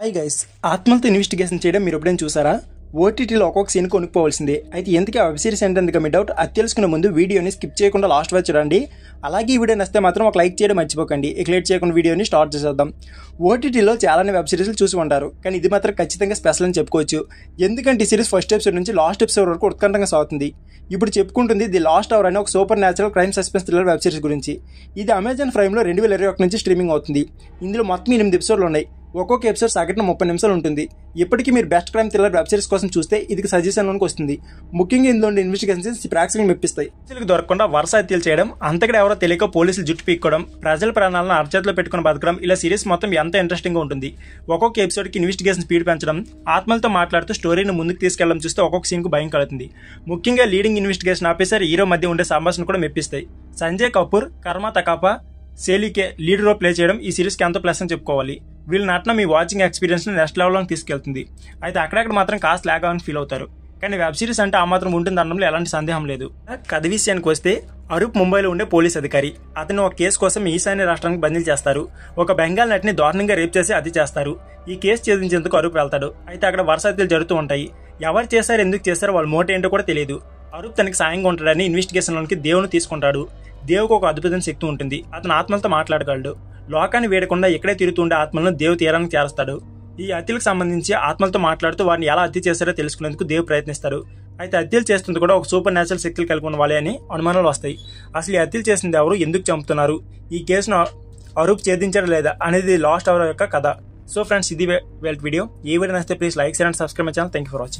Hi guys, ఆత్మలతో investigation చేయడం మీరు ఎప్పుడైనా చూసారా? ఓటీటీలో ఒక్కొక్క సీన్ కొనుక్కోవాల్సిందే. అయితే ఎందుకు ఆ వెబ్ సిరీస్ ఏంటందుకు మీ డౌట్? అది తెలుసుకునే ముందు వీడియోని స్కిప్ చేయకుండా లాస్ట్ వరకు చూడండి. అలాగే ఈ వీడియో నచ్చితే మాత్రం ఒక లైక్ చేయడం మర్చిపోకండి. ఇక లేట్ చేయకుండా వీడియోని స్టార్ట్ చేసేద్దాం. ఓటీటీలో చాలానే వెబ్ సిరీస్లు చూసి ఉంటారు, కానీ ఇది మాత్రం ఖచ్చితంగా స్పెషల్ అని చెప్పుకోవచ్చు. ఎందుకంటే ఈ సిరీస్ ఫస్ట్ ఎపిసోడ్ నుంచి లాస్ట్ ఎపిసోడ్ వరకు ఉత్కంఠంగా సాగుతుంది. ఇప్పుడు చెప్పుకుంటుంది ది లాస్ట్ అవర్ అనే ఒక super natural crime suspense thriller web series గురించి. ఇది అమెజాన్ ప్రైమ్లో 2021 నుంచి స్ట్రీమింగ్ అవుతుంది. ఇందులో మొత్తం 8 ఎపిసోడ్లు ఉన్నాయి. ఒక్కొక్క ఎపిసోడ్ సగటున 30 నిమిషాలు ఉంటుంది. ఇప్పటికీ మీరు best crime thriller web series కోసం చూస్తే ఇది సజెషన్లోకి వస్తుంది. ముఖ్యంగా ఇందులో ఇన్వెస్టిగేషన్స్ ప్రేక్షకులను మెప్పిస్తాయి. పోలీసులకు దొరకకుండా వరుస హత్యలు చేయడం, అంతకడ ఎవరో తెలియక పోలీసులు జుట్టు పీక్కోవడం, ప్రజల ప్రాణాలను అరచేతిలో పెట్టుకుని బతకడం, ఇలా సిరీస్ మొత్తం ఎంత ఇంట్రెస్టింగ్ గా ఉంటుంది. ఒక్కొక్క ఎపిసోడ్కి ఇన్వెస్టిగేషన్ స్పీడ్ పెంచడం, ఆత్మలతో మాట్లాడుతూ స్టోరీని ముందుకు తీసుకెళ్లడం చూస్తే ఒక్కొక్క సీన్కు భయం కలుగుతుంది. ముఖ్యంగా లీడింగ్ ఇన్వెస్టిగేషన్ ఆఫీసర్ హీరో మధ్య ఉండే సంభాషణ కూడా మెప్పిస్తాయి. సంజయ్ కపూర్, కర్మ తకాపా, సేలికే లీడ్ రోల్ ప్లే చేయడం ఈ సిరీస్కి ఎంతో ప్లస్ అని చెప్పుకోవాలి. వీళ్ళ నటన మీ వాచింగ్ ఎక్స్పీరియన్స్ ని నెక్స్ట్ లెవెల్లోకి తీసుకెళ్తుంది. అయితే అక్కడక్కడ మాత్రం కాస్త లాగ్ అని ఫీల్ అవుతారు, కానీ వెబ్ సిరీస్ అంటే ఆ మాత్రం ఉంటుంది అనడంలో ఎలాంటి సందేహం లేదు. కథ విషయానికి వస్తే, అరూప్ ముంబైలో ఉండే పోలీస్ అధికారి. అతను ఒక కేసు కోసం ఈశాన్య రాష్ట్రానికి బదిలీ చేస్తారు. ఒక బెంగాల్ నటిని దారుణంగా రేప్ చేసి హత్య చేస్తారు. ఈ కేసు ఛేదించేందుకు అరూప్ వెళ్తాడు. అయితే అక్కడ వరుస హత్యలు జరుగుతూ ఉంటాయి. ఎవరు చేశారు, ఎందుకు చేశారో, వాళ్ళ మోట ఏంటో కూడా తెలియదు. అరూప్ తనకి సాయంగా ఉంటాడని ఇన్వెస్టిగేషన్లోకి దేవుని తీసుకుంటాడు. దేవుకు ఒక అద్భుతమైన శక్తి ఉంటుంది. అతను ఆత్మలతో మాట్లాడగలడు. లోకాన్ని వేడకుండా ఎక్కడే తిరుగుతుండే ఆత్మలను దేవు తీరానికి చేరుస్తాడు. ఈ హత్యలకు సంబంధించి ఆత్మలతో మాట్లాడుతూ వారిని ఎలా హత్య చేశారో తెలుసుకునేందుకు దేవు ప్రయత్నిస్తారు. అయితే హత్యలు చేస్తుంది కూడా ఒక సూపర్ న్యాచురల్ శక్తులు కలిగి ఉన్న వాళ్ళే అని అనుమానాలు వస్తాయి. అసలు ఈ హత్యలు చేసింది ఎవరు, ఎందుకు చంపుతున్నారు, ఈ కేసును అరూప్ ఛేదించారా లేదా అనేది లాస్ట్ అవర్ యొక్క కథ. సో ఫ్రెండ్స్, ఇది వీడియో. ఈ వీడియో నచ్చితే please like, share and subscribe my channel. Thank you for watching.